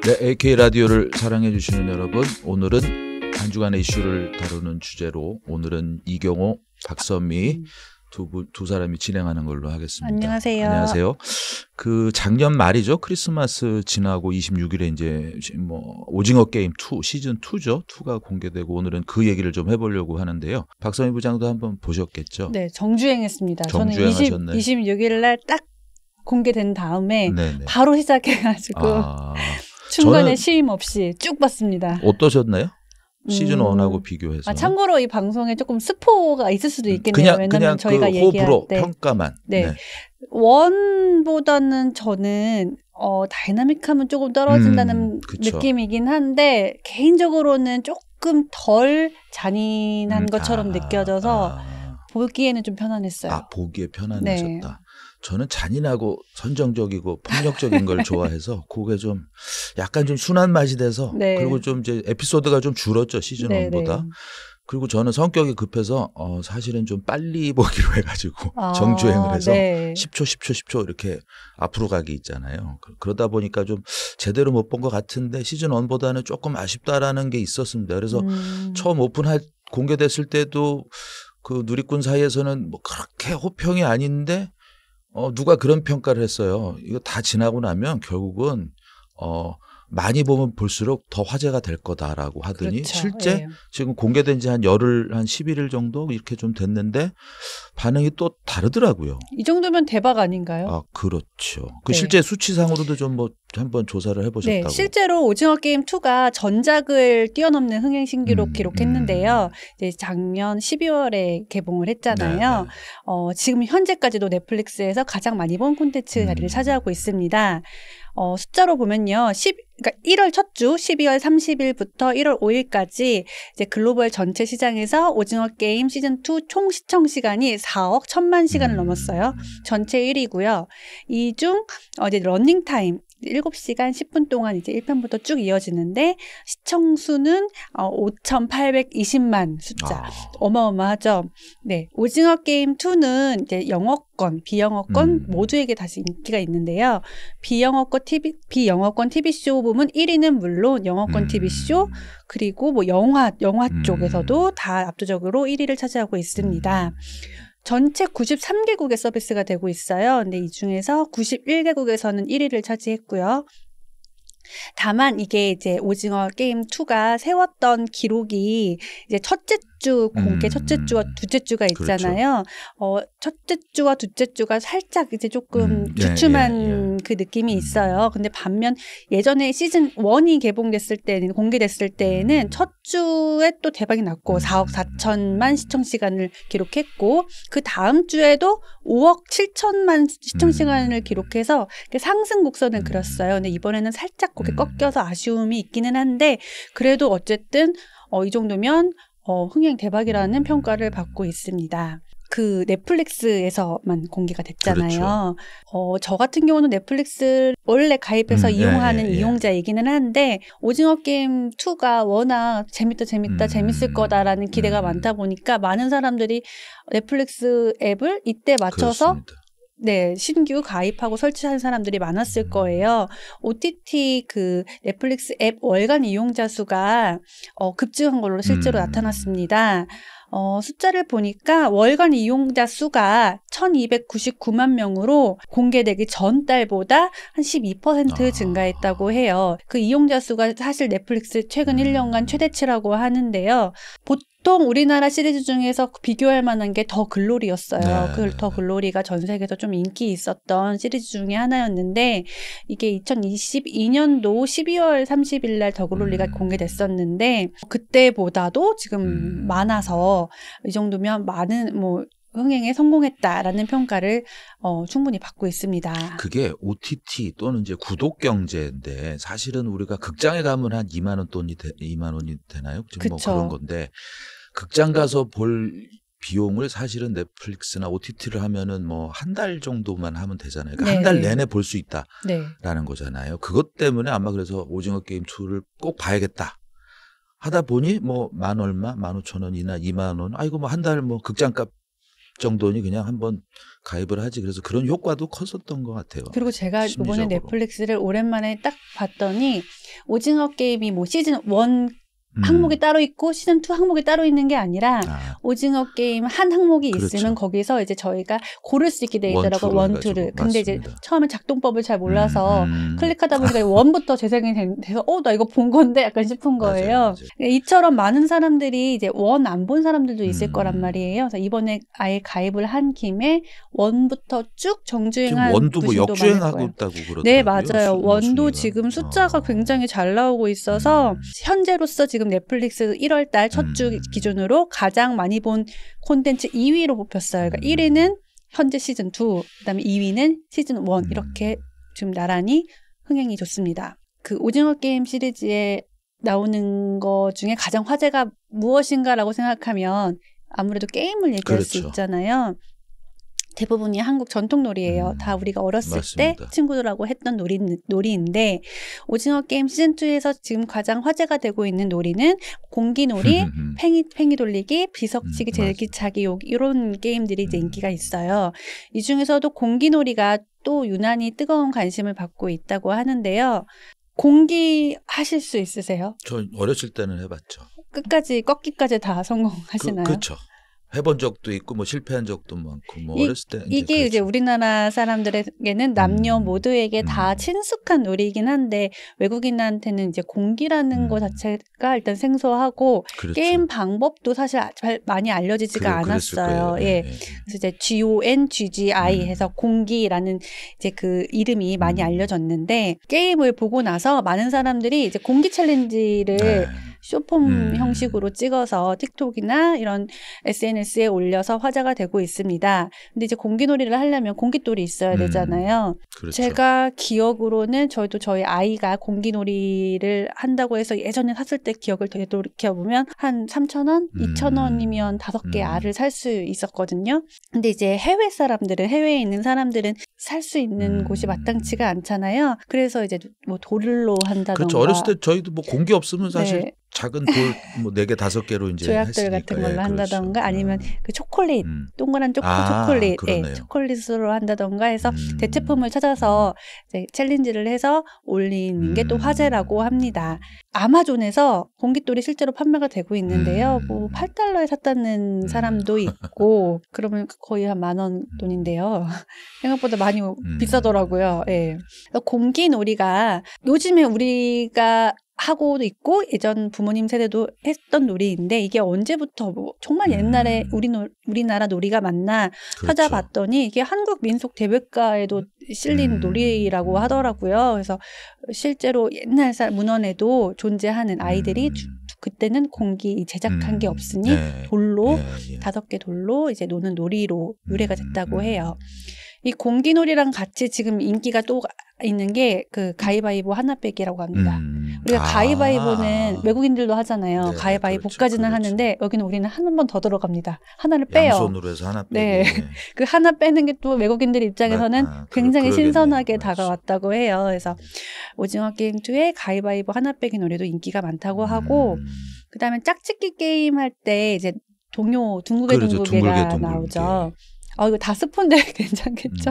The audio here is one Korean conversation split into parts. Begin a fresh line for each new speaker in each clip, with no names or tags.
네, AK 라디오를 사랑해 주시는 여러분, 오늘은 한 주간의 이슈를 다루는 주제로 오늘은 이경호, 박선미 두 사람이 진행하는 걸로 하겠습니다.
안녕하세요.
안녕하세요. 그 작년 말이죠. 크리스마스 지나고 26일에 이제 뭐 오징어 게임 2 시즌 2죠. 2가 공개되고 오늘은 그 얘기를 좀 해보려고 하는데요. 박선미 부장도 한번 보셨겠죠?
네, 정주행했습니다.
정주행하셨네.
저는 26일 날 딱 공개된 다음에
네네.
바로 시작해가지고 중간에 쉼 없이 쭉 봤습니다.
어떠셨나요? 시즌 1하고 비교해서.
참고로 이 방송에 조금 스포가 있을 수도 있겠네요. 왜냐하면 저희가
그 호불호,
얘기할 때
평가만.
네. 원보다는 저는 다이나믹함은 조금 떨어진다는 느낌이긴 한데 개인적으로는 조금 덜 잔인한 것처럼 느껴져서 보기에는 좀 편안했어요.
보기에 편안하셨다.
네.
저는 잔인하고 선정적이고 폭력적인 걸 좋아해서 그게 좀 약간 좀 순한 맛이 돼서
네.
그리고 좀 이제 에피소드가 좀 줄었죠. 시즌 1보다. 그리고 저는 성격이 급해서 사실은 좀 빨리 보기로 해가지고 정주행을 해서
네.
10초 이렇게 앞으로 가기 있잖아요. 그러다 보니까 좀 제대로 못 본 것 같은데 시즌 1보다는 조금 아쉽다라는 게 있었습니다. 그래서 처음 공개됐을 때도 그 누리꾼 사이에서는 뭐 그렇게 호평이 아닌데 누가 그런 평가를 했어요. 이거 다 지나고 나면 결국은 많이 보면 볼수록 더 화제가 될 거다라고 하더니
그렇죠.
실제
네.
지금 공개된 지 한 11일 정도 이렇게 좀 됐는데 반응이 또 다르더라고요.
이 정도면 대박 아닌가요?
그렇죠. 그
네.
실제 수치상으로도 좀 뭐 한번 조사를 해보셨다고.
네, 실제로 오징어 게임 2가 전작을 뛰어넘는 흥행 신기록 기록했는데요. 이제 작년 12월에 개봉을 했잖아요. 지금 현재까지도 넷플릭스에서 가장 많이 본 콘텐츠 자리를 차지하고 있습니다. 숫자로 보면요. 그러니까 1월 첫 주 12월 30일부터 1월 5일까지 이제 글로벌 전체 시장에서 오징어 게임 시즌 2 총 시청 시간이 4억 1,000만 시간을 넘었어요. 전체 1위고요. 이 중 이제 러닝 타임 7시간 10분 동안 이제 1편부터 쭉 이어지는데 시청 수는 5,820만 숫자. 어마어마하죠. 네. 오징어 게임 2는 이제 영어권, 비영어권 모두에게 다시 인기가 있는데요. 비영어권 TV쇼 부문 1위는 물론 영어권 TV쇼 그리고 뭐 영화 쪽에서도 다 압도적으로 1위를 차지하고 있습니다. 전체 93개국의 서비스가 되고 있어요. 근데 이 중에서 91개국에서는 1위를 차지했고요. 다만 이게 이제 오징어 게임 2가 세웠던 기록이 이제 첫째 주 공개 첫째 주와 둘째 주가 있잖아요. 그렇죠. 첫째 주와 둘째 주가 살짝 이제 조금 주춤한 그 느낌이 있어요. 근데 반면 예전에 시즌 1이 공개됐을 때에는 첫 주에 또 대박이 났고 4억 4천만 시청 시간을 기록했고 그 다음 주에도 5억 7천만 시청 시간을 기록해서 상승 곡선을 그렸어요. 근데 이번에는 살짝 그게 꺾여서 아쉬움이 있기는 한데 그래도 어쨌든 이 정도면 흥행 대박이라는 평가를 받고 있습니다. 그 넷플릭스에서만 공개가 됐잖아요. 그렇죠. 저 같은 경우는 넷플릭스 원래 가입해서 이용하는 이용자이기는 한데 오징어 게임 2가 워낙 재밌을 거다라는 기대가 많다 보니까 많은 사람들이 넷플릭스 앱을 이때 맞춰서
그렇습니다.
네, 신규 가입하고 설치한 사람들이 많았을 거예요. OTT 그 넷플릭스 앱 월간 이용자 수가 급증한 걸로 실제로 나타났습니다. 숫자를 보니까 월간 이용자 수가 1,299만 명으로 공개되기 전 달보다 한 12% 증가했다고 해요. 그 이용자 수가 사실 넷플릭스 최근 1년간 최대치라고 하는데요. 보통 우리나라 시리즈 중에서 비교할 만한 게 더 글로리였어요. 더 글로리가 전 세계에서 좀 인기 있었던 시리즈 중에 하나였는데 이게 2022년도 12월 30일 날 더 글로리가 공개됐었는데 그때보다도 지금 많아서 이 정도면 많은 흥행에 성공했다라는 평가를 충분히 받고 있습니다.
그게 OTT 또는 이제 구독 경제인데 사실은 우리가 극장에 가면 한 2만 원이 되나요? 지금 뭐 그런 건데 극장 가서 볼 비용을 사실은 넷플릭스나 OTT를 하면은 뭐 한 달 정도만 하면 되잖아요. 그러니까 한 달 내내 볼 수 있다라는 거잖아요. 그것 때문에 아마 그래서 오징어 게임 2를 꼭 봐야겠다. 하다 보니 뭐 만 얼마, 15,000원이나 2만 원. 아이고 뭐 한 달 뭐 극장값 정도니 그냥 한번 가입을 하지. 그래서 그런 효과도 컸었던 것 같아요.
그리고 제가 이번에
심리적으로.
넷플릭스를 오랜만에 딱 봤더니 오징어 게임이 뭐 시즌 1 항목이 따로 있고 시즌 2 항목이 따로 있는 게 아니라 오징어 게임 한 항목이
그렇죠.
있으면 거기서 이제 저희가 고를 수 있게 돼 있더라고요.
원,
1, 2를.
맞습니다.
근데 이제 처음에 작동법을 잘 몰라서 클릭하다 보니까 1부터 재생이 돼서 나 이거 본 건데 약간 싶은 거예요.
맞아요.
이처럼 많은 사람들이 이제 1 안 본 사람들도 있을 거란 말이에요. 그래서 이번에 아예 가입을 한 김에 1부터 쭉 정주행한
원도 뭐
분들도
역주행하고
많을 거예요.
있다고 그러더라고요.
네, 맞아요. 원도
순위가.
지금 숫자가 굉장히 잘 나오고 있어서 현재로서 지금 넷플릭스 1월 달 첫 주 기준으로 가장 많이 본 콘텐츠 2위로 뽑혔어요. 그러니까 1위는 현재 시즌 2, 그다음에 2위는 시즌 1 이렇게 지금 나란히 흥행이 좋습니다. 그 오징어 게임 시리즈에 나오는 것 중에 가장 화제가 무엇인가라고 생각하면 아무래도 게임을 얘기할 수
그렇죠.
있잖아요. 대부분이 한국 전통놀이예요. 다 우리가 어렸을
맞습니다.
때 친구들하고 했던 놀이인데 오징어 게임 시즌2에서 지금 가장 화제가 되고 있는 놀이는 공기놀이, 팽이 돌리기, 비석치기, 제기차기 이런 게임들이 이제 인기가 있어요. 이 중에서도 공기놀이가 또 유난히 뜨거운 관심을 받고 있다고 하는데요. 공기 하실 수 있으세요?
저 어렸을 때는 해봤죠.
끝까지 꺾기까지 다 성공하시나요?
그렇죠. 해본 적도 있고 뭐 실패한 적도 많고 뭐 어렸을 때
이게
그렇죠.
이제 우리나라 사람들에게는 남녀 모두에게 다 친숙한 놀이이긴 한데 외국인한테는 이제 공기라는 것 자체가 일단 생소하고
그렇죠.
게임 방법도 사실 잘 많이 알려지지가 않았어요. 예. 그래서 이제 GONGGI 해서 공기라는 이제 그 이름이 많이 알려졌는데 게임을 보고 나서 많은 사람들이 이제 공기 챌린지를 쇼폼 형식으로 찍어서 틱톡이나 이런 SNS에 올려서 화제가 되고 있습니다. 근데 이제 공기놀이를 하려면 공깃돌이 있어야 되잖아요.
그렇죠.
제가 기억으로는 저희 아이가 공기놀이를 한다고 해서 예전에 샀을 때 기억을 되돌이켜보면 한 3,000원, 2,000원이면 5개 알을 살 수 있었거든요. 근데 이제 해외에 있는 사람들은 살 수 있는 곳이 마땅치가 않잖아요. 그래서 이제 뭐 돌로 한다던가.
그렇죠. 어렸을 때 저희도 뭐 공기 없으면 사실
네.
작은 돌 뭐 4개 5개로 이제
조약돌
했으니까.
같은 걸로
예,
한다던가
그렇죠.
아니면 그 초콜릿 동그란 초콜릿
그러네요.
초콜릿으로 한다던가 해서 대체품을 찾아서 이제 챌린지를 해서 올리는 게 또 화제라고 합니다. 아마존에서 공깃돌이 실제로 판매가 되고 있는데요. 뭐 $8에 샀다는 사람도 있고 그러면 거의 한 10,000원 돈인데요. 생각보다 많이 비싸더라고요. 예. 공기놀이가 요즘에 우리가 하고도 있고 예전 부모님 세대도 했던 놀이인데 이게 언제부터 뭐 정말 옛날에 우리나라 놀이가 맞나
그렇죠.
찾아봤더니 이게 한국 민속 대백과에도 실린 놀이라고 하더라고요. 그래서 실제로 옛날 문헌에도 존재하는 아이들이 그때는 공기 제작한 게 없으니 돌로 5개 돌로 이제 노는 놀이로 유래가 됐다고 해요. 이 공기놀이랑 같이 지금 인기가 또 있는 게 그 가위바위보 하나 빼기라고 합니다. 우리가 가위바위보는 외국인들도 하잖아요.
네,
가위바위보까지는
그렇죠.
하는데 여기는 우리는 한 번 더 들어갑니다. 하나를 빼요.
양손으로 해서 하나 빼기.
네. 그 하나 빼는 게 또 외국인들 입장에서는 굉장히
그러겠네요.
신선하게
맞죠.
다가왔다고 해요. 그래서 오징어 게임 2의 가위바위보 하나 빼기 놀이도 인기가 많다고 하고 그다음에 짝짓기 게임 할 때 이제 동요 둥글게 둥글게가 나오죠. 이거 다 스폰데 괜찮겠죠?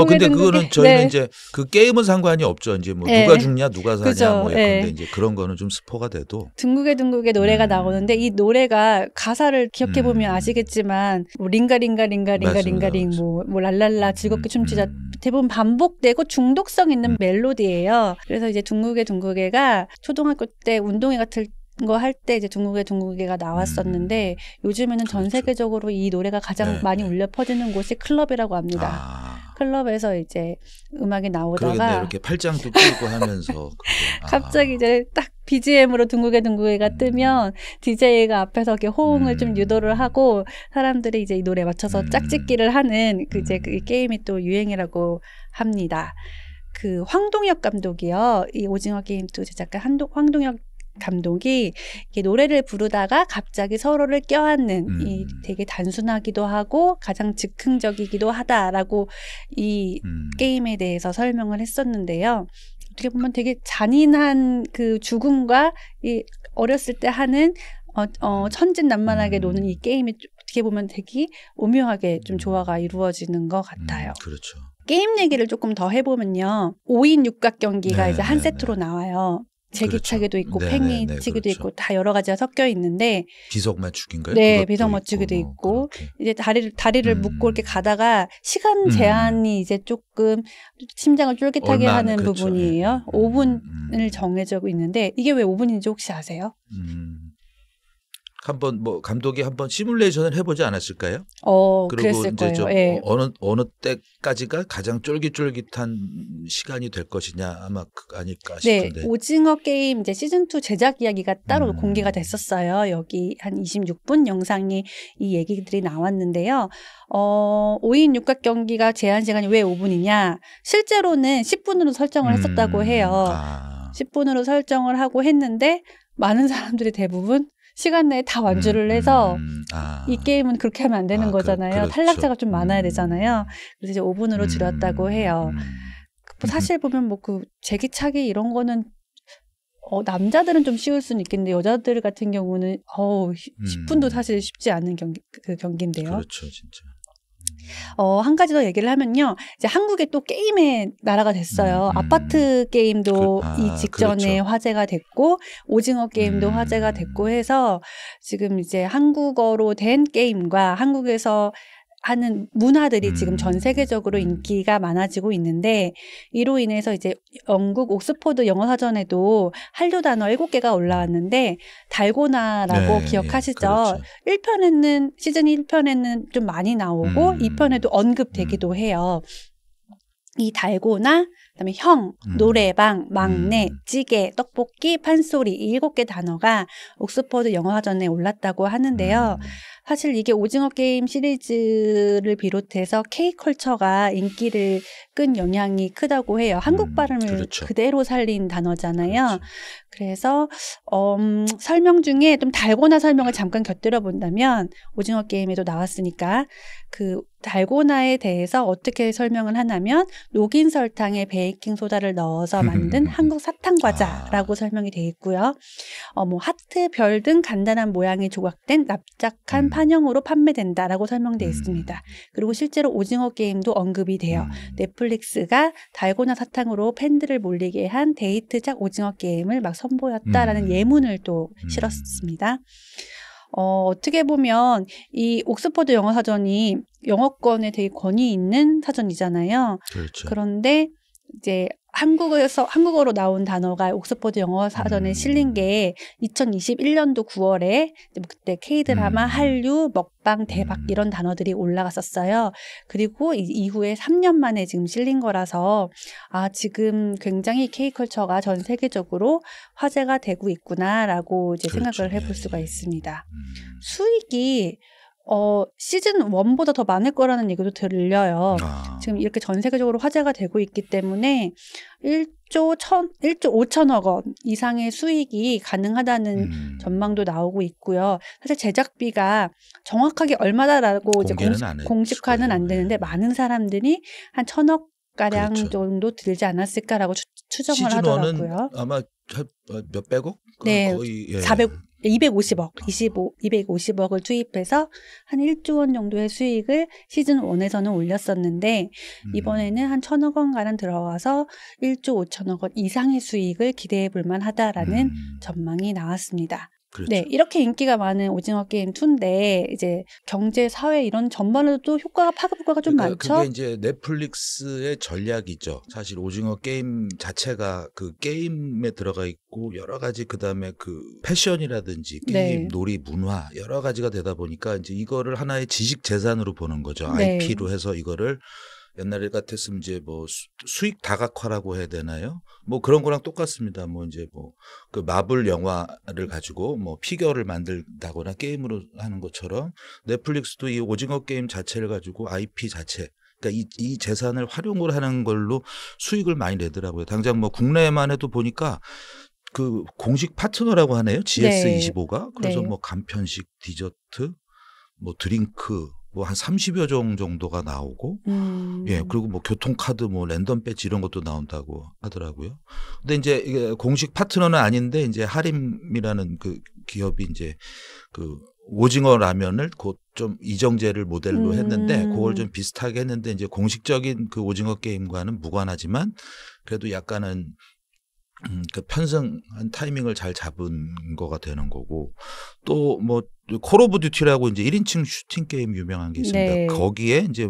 근데 그거는 저희는 이제 그 게임은 상관이 없죠. 이제 뭐 누가 죽냐, 누가 사냐,
그죠.
뭐 근데 이제 그런 거는 좀 스포가 돼도.
둥글게 노래가 나오는데 이 노래가 가사를 기억해 보면 아시겠지만 뭐 링가링가링가링가링가링 뭐 랄랄라 즐겁게 춤추자 대부분 반복되고 중독성 있는 멜로디예요. 그래서 이제 둥글게가 초등학교 때 운동회 같은 거 할 때 이제 둥글게가 나왔었는데 요즘에는 전 세계적으로 이 노래가 가장 많이 울려 퍼지는 곳이 클럽이라고 합니다. 클럽에서 이제 음악이 나오다가
그러겠네. 이렇게 팔짱도 끼고 하면서
갑자기 이제 딱 BGM으로 둥글게가 뜨면 DJ가 앞에서 이렇게 호응을 좀 유도를 하고 사람들이 이제 이 노래에 맞춰서 짝짓기를 하는 그 이제 그 게임이 또 유행이라고 합니다. 그 황동혁 감독이요. 이 오징어 게임 2 제작가 황동혁 감독이 이게 노래를 부르다가 갑자기 서로를 껴안는 이 되게 단순하기도 하고 가장 즉흥적이기도 하다라고 이 게임에 대해서 설명을 했었는데요. 어떻게 보면 되게 잔인한 그 죽음과 이 어렸을 때 하는 천진난만하게 노는 이 게임이 어떻게 어떻게 보면 되게 오묘하게 좀 조화가 이루어지는 것 같아요.
그렇죠.
게임 얘기를 조금 더 해보면요. 5인 육각 경기가
네,
이제 한
네,
세트로
네.
나와요. 제기차기도 있고
네,
팽이치기도
그렇죠.
있고 다 여러 가지가 섞여 있는데
비석 맞추기인가요?
네,
그것도
비석 맞추기도
뭐
있고
그렇게.
이제 다리를 묶고 이렇게 가다가 시간 제한이 이제 조금 심장을 쫄깃하게
얼마
하는
그렇죠.
부분이에요.
예.
5분을 정해져 있는데 이게 왜 5분인지 혹시 아세요?
한번 뭐 감독이 한번 시뮬레이션을 해보지 않았을까요? 그리고
그랬을
이제
거예요.
좀
예.
어느 때까지가 가장 쫄깃쫄깃한 시간이 될 것이냐 아마 아닐까 싶은데.
네, 오징어 게임 이제 시즌 2 제작 이야기가 따로 공개가 됐었어요. 여기 한 26분 영상이 이 얘기들이 나왔는데요. 5인 육각 경기가 제한 시간이 왜 5분이냐? 실제로는 10분으로 설정을 했었다고 해요. 10분으로 설정을 하고 했는데 많은 사람들이 대부분 시간 내에 다 완주를 해서 이 게임은 그렇게 하면 안 되는 거잖아요.
그렇죠.
탈락자가 좀 많아야 되잖아요. 그래서 이제 5분으로 줄였다고 해요. 사실 보면 뭐 그 제기차기 이런 거는 남자들은 좀 쉬울 수는 있겠는데 여자들 같은 경우는 10분도 사실 쉽지 않은 경기인데요.
그렇죠, 진짜.
한 가지 더 얘기를 하면요. 이제 한국에 또 게임의 나라가 됐어요. 아파트 게임도 이 직전에
그렇죠.
화제가 됐고 오징어 게임도 화제가 됐고 해서 지금 이제 한국어로 된 게임과 한국에서 하는 문화들이 지금 전 세계적으로 인기가 많아지고 있는데 이로 인해서 이제 영국 옥스퍼드 영어사전에도 한류 단어 7개가 올라왔는데 달고나라고 기억하시죠?
그렇죠.
1편에는 시즌 1편에는 좀 많이 나오고 2편에도 언급되기도 해요. 이 달고나, 그다음에 형, 노래방, 막내, 찌개, 떡볶이, 판소리 이 7개 단어가 옥스퍼드 영어사전에 올랐다고 하는데요. 사실 이게 오징어 게임 시리즈를 비롯해서 K컬처가 인기를 끈 영향이 크다고 해요. 한국 발음을
그렇죠.
그대로 살린 단어잖아요. 그래서 설명 중에 좀 달고나 설명을 잠깐 곁들여 본다면 오징어 게임에도 나왔으니까 그 달고나에 대해서 어떻게 설명을 하냐면 녹인 설탕에 베이킹소다를 넣어서 만든 한국 사탕과자라고 설명이 되어 있고요. 뭐 하트, 별 등 간단한 모양이 조각된 납작한 판형으로 판매된다라고 설명되어 있습니다. 그리고 실제로 오징어 게임도 언급이 돼요. 넷플릭스가 달고나 사탕으로 팬들을 몰리게 한 데이트작 오징어 게임을 막 선보였다라는 예문을 또 실었습니다. 어떻게 보면 이 옥스퍼드 영어사전이 영어권에 되게 권위 있는 사전이잖아요.
그렇죠.
그런데 이제 한국어로 나온 단어가 옥스퍼드 영어사전에 실린 게 2021년도 9월에 그때 K드라마, 한류, 먹방, 대박 이런 단어들이 올라갔었어요. 그리고 이후에 3년 만에 지금 실린 거라서 지금 굉장히 K컬처가 전 세계적으로 화제가 되고 있구나라고 이제 생각을 해볼 수가 있습니다. 수익이 시즌 1보다 더 많을 거라는 얘기도 들려요. 지금 이렇게 전 세계적으로 화제가 되고 있기 때문에 1조 5천억 원 이상의 수익이 가능하다는 전망도 나오고 있고요. 사실 제작비가 정확하게 얼마다라고 이제 공식화는 안 되는데 많은 사람들이 한 1,000억 가량 정도 들지 않았을까라고 추정을 하더라고요.
시즌 1은 아마 몇백억?
네,
거의
250억을 투입해서 한 1조 원 정도의 수익을 시즌 1에서는 올렸었는데 이번에는 한 1,000억 원가량 들어와서 1조 5천억 원 이상의 수익을 기대해 볼 만하다라는 전망이 나왔습니다.
그렇죠.
네, 이렇게 인기가 많은 오징어 게임 2인데 이제 경제, 사회 이런 전반으로도 파급 효과가 좀 많죠.
그게 이제 넷플릭스의 전략이죠. 사실 오징어 게임 자체가 그 게임에 들어가 있고 여러 가지 그다음에 그 패션이라든지 게임, 놀이, 문화 여러 가지가 되다 보니까 이제 이거를 하나의 지식 재산으로 보는 거죠. IP로 해서 이거를 옛날에 같았으면 이제 뭐 수익 다각화라고 해야 되나요? 뭐 그런 거랑 똑같습니다. 뭐 이제 뭐 그 마블 영화를 가지고 뭐 피겨를 만들다거나 게임으로 하는 것처럼 넷플릭스도 이 오징어 게임 자체를 가지고 IP 자체 그러니까 이 재산을 활용을 하는 걸로 수익을 많이 내더라고요. 당장 뭐 국내에만 해도 보니까 그 공식 파트너라고 하네요. GS25가. 그래서 뭐 간편식, 디저트, 뭐 드링크 뭐 한 30여 종 정도가 나오고, 그리고 뭐 교통카드, 뭐 랜덤 배지 이런 것도 나온다고 하더라고요. 근데 이제 이게 공식 파트너는 아닌데 이제 하림이라는 그 기업이 이제 그 오징어 라면을 곧 좀 이정재를 모델로 했는데
음.
그걸 좀 비슷하게 했는데 이제 공식적인 그 오징어 게임과는 무관하지만 그래도 약간은 그 편승한 타이밍을 잘 잡은 거가 되는 거고 또 뭐 콜 오브 듀티라고 이제 1인칭 슈팅 게임 유명한 게 있습니다.
네.
거기에 이제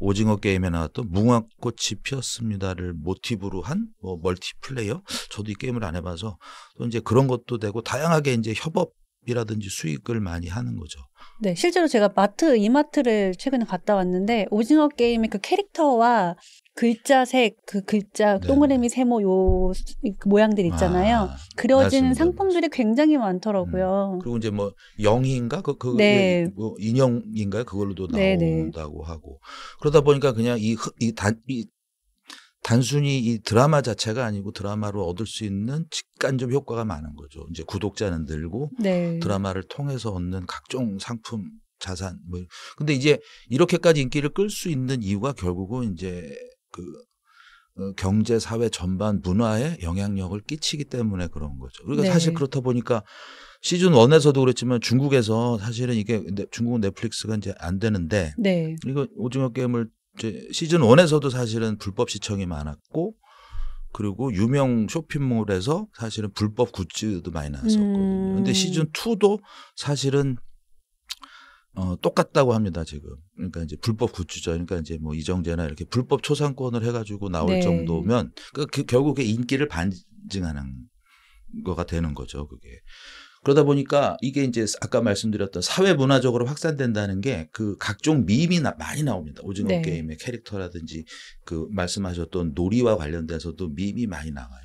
오징어 게임에 나왔던 무궁화꽃이 피었습니다를 모티브로 한 뭐 멀티플레이어 저도 이 게임을 안 해봐서 또 이제 그런 것도 되고 다양하게 이제 협업이라든지 수익을 많이 하는 거죠.
네, 실제로 제가 이마트를 최근에 갔다 왔는데 오징어 게임의 그 캐릭터와 글자색, 그 글자 동그라미 세모 요 모양들 있잖아요. 그려지는
맞습니다.
상품들이 굉장히 많더라고요.
그리고 이제 뭐 영희인가
네.
뭐 인형인가요? 그걸로도
네네.
나온다고 하고 그러다 보니까 그냥 이 단순히 이 드라마 자체가 아니고 드라마로 얻을 수 있는 직간접 효과가 많은 거죠. 이제 구독자는 늘고
네.
드라마를 통해서 얻는 각종 상품, 자산 뭐 근데 이제 이렇게까지 인기를 끌 수 있는 이유가 결국은 이제 그 경제 사회 전반 문화에 영향력을 끼치기 때문에 그런 거죠. 그러니까
네.
사실 그렇다 보니까 시즌 1에서도 그랬지만 중국에서 사실은 이게 중국은 넷플릭스가 이제 안 되는데
네.
이거 오징어 게임을 이제 시즌 1에서도 사실은 불법 시청이 많았고 그리고 유명 쇼핑몰에서 사실은 불법 굿즈도 많이 나왔었거든요. 근데 시즌 2도 사실은 똑같다고 합니다, 지금. 그러니까 이제 불법 굿즈죠. 그러니까 이제 뭐 이정재나 이렇게 불법 초상권을 해가지고 나올
네.
정도면 결국에 인기를 반증하는 거가 되는 거죠, 그게. 그러다 보니까 이게 이제 아까 말씀드렸던 사회 문화적으로 확산된다는 게 그 각종 밈이 많이 나옵니다. 오징어
네.
게임의 캐릭터라든지 그 말씀하셨던 놀이와 관련돼서도 밈이 많이 나와요.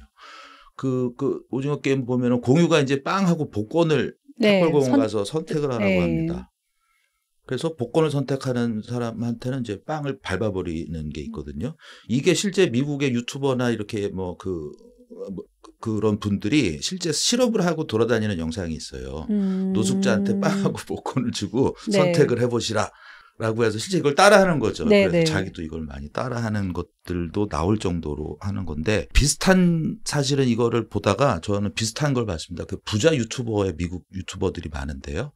그 오징어 게임 보면은 공유가 이제 빵하고 복권을
네.
탁월공원 가서 선택을 하라고
네.
합니다. 그래서 복권을 선택하는 사람한테는 이제 빵을 밟아버리는 게 있거든요. 이게 실제 미국의 유튜버나 이렇게 뭐 그런 분들이 실제 실험을 하고 돌아다니는 영상이 있어요. 노숙자한테 빵하고 복권을 주고
네.
선택을 해보시라. 라고 해서 실제 이걸 따라하는 거죠.
네,
그래서
네.
자기도 이걸 많이 따라하는 것들도 나올 정도로 하는 건데 비슷한 사실은 이거를 보다가 저는 비슷한 걸 봤습니다. 그 부자 유튜버의 미국 유튜버들이 많은데요.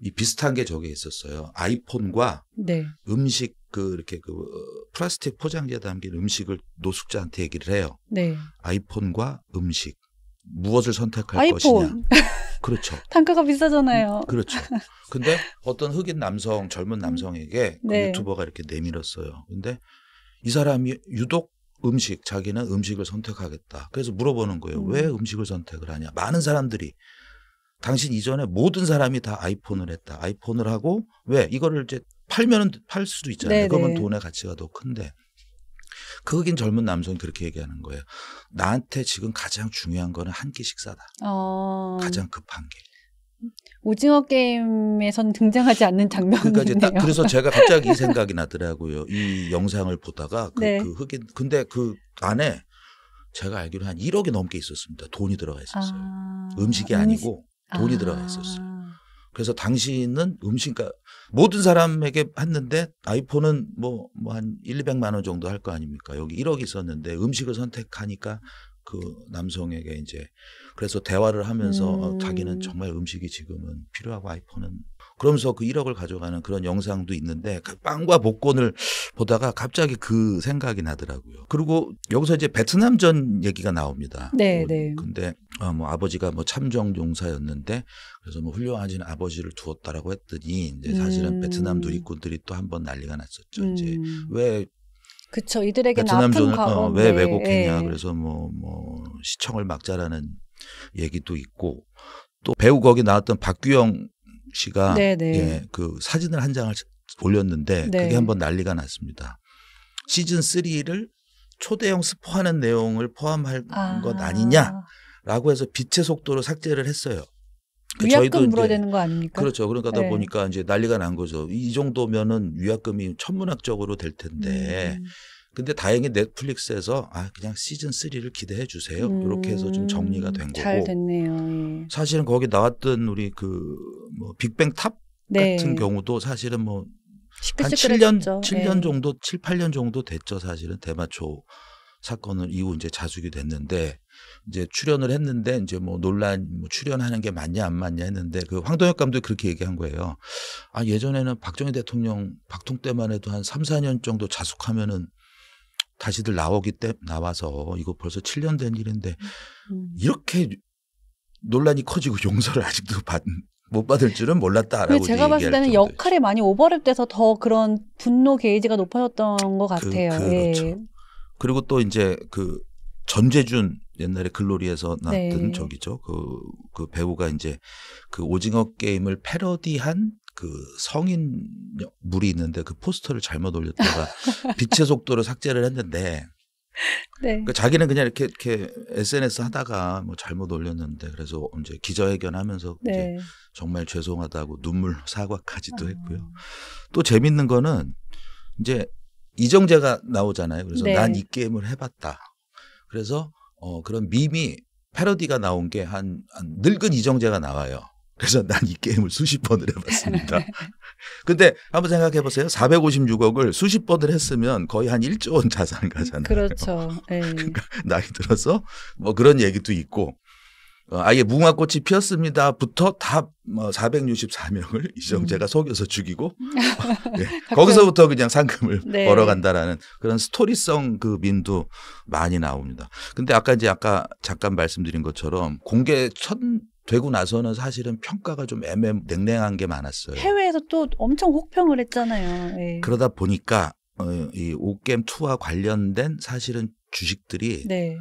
이 비슷한 게 저게 있었어요. 아이폰과
네.
음식 이렇게 플라스틱 포장지에 담긴 음식을 노숙자한테 얘기를 해요.
네.
아이폰과 음식 무엇을 선택할
아이폰.
것이냐. 그렇죠.
단가가 비싸잖아요.
그렇죠. 근데 어떤 흑인 남성, 젊은 남성에게 그
네.
유튜버가 이렇게 내밀었어요. 근데 이 사람이 유독 자기는 음식을 선택하겠다. 그래서 물어보는 거예요. 왜 음식을 선택을 하냐. 많은 사람들이 당신 이전에 모든 사람이 다 아이폰을 했다. 아이폰을 하고 왜 이거를 이제 팔면은 팔 수도 있잖아요.
네네.
그러면 돈의 가치가 더 큰데 그 흑인 젊은 남성이 그렇게 얘기하는 거예요. 나한테 지금 가장 중요한 거는 한 끼 식사다. 가장 급한 게.
오징어 게임에선 등장하지 않는 장면이네요.
그러니까 이제 그래서 제가 갑자기 이 생각이 나더라고요. 이 영상을 보다가
네.
그 흑인 근데 그 안에 제가 알기로 한 1억이 넘게 있었습니다. 돈이 들어가 있었어요. 음식이 아니고 돈이 들어가 있었어요. 그래서 당신은 그러니까 모든 사람에게 했는데 아이폰은 뭐 한 1,200만 원 정도 할 거 아닙니까? 여기 1억이 있었는데 음식을 선택하니까 그 남성에게 이제 그래서 대화를 하면서 자기는 정말 음식이 지금은 필요하고 아이폰은 그러면서 그 1억을 가져가는 그런 영상도 있는데 그 빵과 복권을 보다가 갑자기 그 생각이 나더라고요. 그리고 여기서 이제 베트남전 얘기가 나옵니다.
네, 네.
근데 뭐 아버지가 뭐 참정 용사였는데 그래서 뭐 훌륭하신 아버지를 두었다라고 했더니 이제 사실은 베트남 누리꾼들이 또 한 번 난리가 났었죠. 이제 왜
그쵸. 이들에게는
베트남전을
아픈 과거.
왜
네.
왜곡했냐.
네.
그래서 뭐 시청을 막자라는 얘기도 있고 또 배우 거기 나왔던 박규영 씨가
네네.
예, 그 사진을 한 장을 올렸는데
네.
그게 한번 난리가 났습니다. 시즌 3를 초대형 스포하는 내용을 포함할 것 아니냐라고 해서 빛의 속도로 삭제를 했어요.
위약금 물어야 되는 거 아닙니까?
그렇죠. 그러다
네.
보니까 이제 난리가 난 거죠. 이 정도면은 위약금이 천문학적으로 될 텐데. 근데 다행히 넷플릭스에서 그냥 시즌 3를 기대해 주세요. 이렇게 해서 좀 정리가 된 거고.
잘 됐네요. 예.
사실은 거기 나왔던 우리 뭐 빅뱅 탑
네.
같은 경우도 사실은 뭐 한
시끌시끌했죠.
7년 정도, 7, 8년 정도 됐죠. 사실은 대마초 사건을 이후 이제 자숙이 됐는데 이제 출연을 했는데 이제 뭐 논란 뭐 출연하는 게 맞냐 안 맞냐 했는데 그 황동혁 감독이 그렇게 얘기한 거예요. 아 예전에는 박정희 대통령 박통 때만 해도 한 3, 4년 정도 자숙하면은 다시들 나와서 이거 벌써 7년 된 일인데 이렇게 논란이 커지고 용서를 아직도 못 받을 줄은 몰랐다라고
제가 봤을 때는 역할이 많이 오버랩돼서 더 그런 분노 게이지가 높아졌던 것 같아요.
그렇죠.
예.
그리고 또 이제 그 전재준 옛날에 글로리에서 나왔던
네.
저기죠. 그 배우가 이제 그 오징어 게임을 패러디한 그 성인물이 있는데 그 포스터를 잘못 올렸다가 빛의 속도로 삭제를 했는데
네.
그러니까 자기는 그냥 이렇게 SNS 하다가 뭐 잘못 올렸는데 그래서 이제 기자회견하면서
네.
이제 정말 죄송하다고 눈물 사과까지도 했고요. 또 재밌는 거는 이제 이정재가 나오잖아요. 그래서
네.
난 이 게임을 해봤다. 그래서 그런 밈이 패러디가 나온 게 한 늙은 이정재가 나와요. 그래서 난 이 게임을 수십 번을 해봤습니다. 근데 한번 생각해 보세요. 456억을 수십 번을 했으면 거의 한 1조 원 자산 가잖아요.
그렇죠. 네.
그러니까 나이 들어서 뭐 그런 얘기도 있고 아예 무궁화꽃이 피었습니다부터 다 뭐 464명을 이정재가 속여서 죽이고 네. 거기서부터 그냥 상금을
네.
벌어간다라는 그런 스토리성 그 밈도 많이 나옵니다. 근데 아까 잠깐 말씀드린 것처럼 공개 되고 나서는 사실은 평가가 좀 냉랭한 게 많았어요.
해외에서 또 엄청 혹평을 했잖아요. 네.
그러다 보니까 이 오겜2와 관련된 사실은 주식들이
네.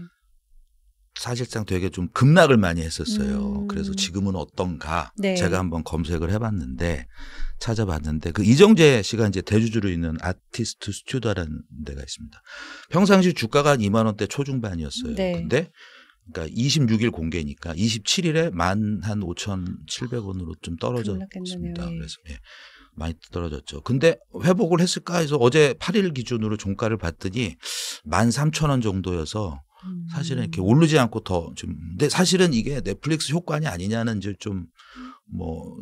사실상 되게 좀 급락을 많이 했었어요. 그래서 지금은 어떤가
네.
제가 한번 검색을 해봤는데 찾아봤는데 그 이정재 씨가 이제 대주주로 있는 아티스트 스튜디오라는 데가 있습니다. 평상시 주가가 한 2만 원대 초중반이었어요.
네.
근데 그러니까 26일 공개니까 27일에 15,700원으로 좀 떨어졌습니다.
네.
그래서 많이 떨어졌죠. 근데 회복을 했을까 해서 어제 8일 기준으로 종가를 봤더니 13,000원 정도여서 사실은 이렇게 오르지 않고 더 좀 근데 사실은 이게 넷플릭스 효과냐 아니냐는 이제 좀 뭐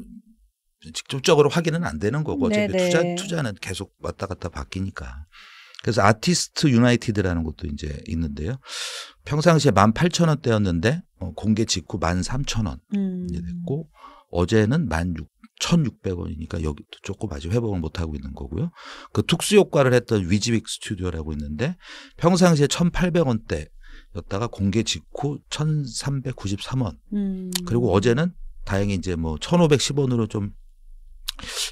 직접적으로 확인은 안 되는 거고 어차피 투자는 계속 왔다 갔다 바뀌니까. 그래서 아티스트 유나이티드라는 것도 이제 있는데요. 평상시에 18,000원대였는데 공개 직후 13,000원 이제 됐고 어제는 1,600원이니까 여기도 조금 아직 회복을 못 하고 있는 거고요. 그 특수 효과를 했던 위즈빅 스튜디오라고 있는데 평상시에 1,800원대였다가 공개 직후 1,393원. 그리고 어제는 다행히 이제 뭐 1,510원으로 좀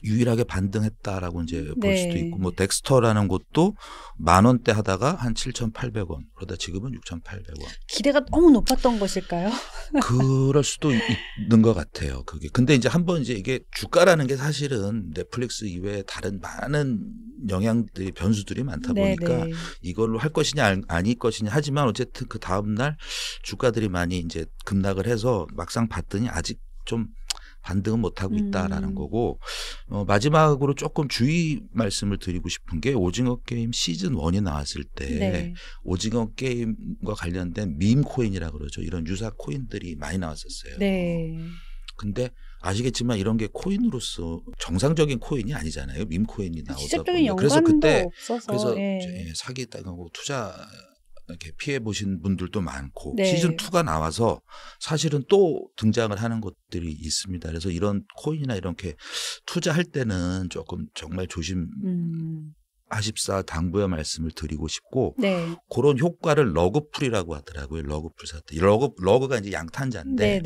유일하게 반등했다라고 이제 볼 수도 있고 뭐 덱스터라는 곳도 10,000원대 하다가 한 7,800원 그러다 지금은 6,800원.
기대가 너무 높았던 것일까요?
그럴 수도 있는 것 같아요. 그게 근데 이제 한번 이제 이게 주가라는 게 사실은 넷플릭스 이외에 다른 많은 영향들이 변수들이 많다 보니까 이걸로 할 것이냐 아닐 것이냐 하지만 어쨌든 그 다음 날 주가들이 많이 이제 급락을 해서 막상 봤더니 아직 좀 반등은 못하고 있다라는 거고 마지막으로 조금 주의 말씀을 드리고 싶은 게 오징어 게임 시즌 1이 나왔을 때 오징어 게임과 관련된 밈 코인이라고 그러죠. 이런 유사 코인들이 많이 나왔었어요. 근데 아시겠지만 이런 게 코인으로서 정상적인 코인이 아니잖아요. 밈 코인이 나오다 보니까. 그래서 그때 그래서 사기당하고 투자 이렇게 피해 보신 분들도 많고 시즌 2가 나와서 사실은 또 등장을 하는 것들이 있습니다. 그래서 이런 코인이나 이렇게 투자할 때는 조금 정말 조심하십사 당부의 말씀을 드리고 싶고 그런 효과를 러그풀이라고 하더라고요. 러그풀 사태. 러그가 이제 양탄자인데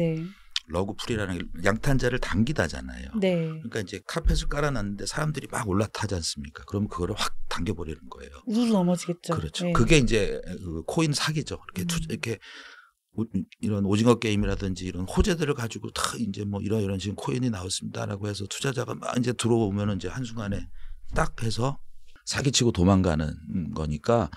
러그풀이라는 게 양탄자를 당기다잖아요. 그러니까 이제 카펫을 깔아놨는데 사람들이 막 올라타지 않습니까? 그러면 그거를 확 당겨버리는 거예요.
우르르 넘어지겠죠.
그렇죠. 그게 이제 그 코인 사기죠. 이렇게 이런 오징어 게임이라든지 이런 호재들을 가지고 다 이제 뭐 이런 지금 코인이 나왔습니다라고 해서 투자자가 막 이제 들어오면 이제 한순간에 딱 해서 사기치고 도망가는 거니까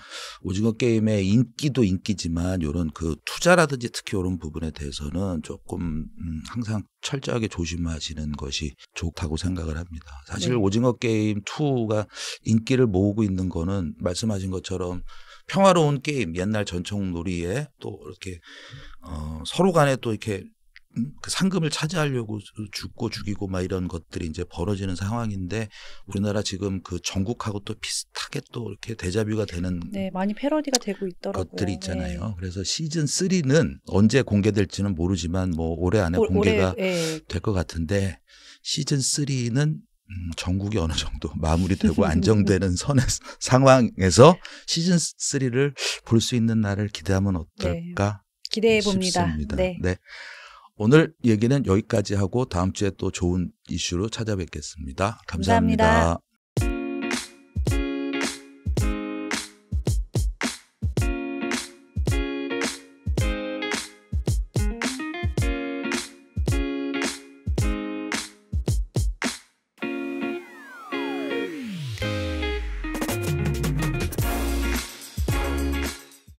오징어 게임의 인기도 인기지만 이런 그 투자라든지 특히 이런 부분에 대해서는 조금 항상 철저하게 조심하시는 것이 좋다고 생각을 합니다. 사실 오징어 게임 2가 인기를 모으고 있는 거는 말씀하신 것처럼 평화로운 게임 옛날 전통 놀이에 또 이렇게 서로 간에 또 이렇게 그 상금을 차지하려고 죽고 죽이고 막 이런 것들이 이제 벌어지는 상황인데 우리나라 지금 그 전국하고 또 비슷하게 또 이렇게 데자뷰가 되는
네, 많이 패러디가 되고 있더라고요.
것들이 있잖아요.
네.
그래서 시즌 3는 언제 공개될지는 모르지만 뭐 올해 안에 공개가
네.
될 것 같은데 시즌 3는 전국이 어느 정도 마무리되고 안정되는 상황에서 시즌 3를 볼 수 있는 날을 기대하면 어떨까
기대해 봅니다.
싶습니다. 네. 오늘 얘기는 여기까지 하고 다음 주에 또 좋은 이슈로 찾아뵙겠습니다. 감사합니다.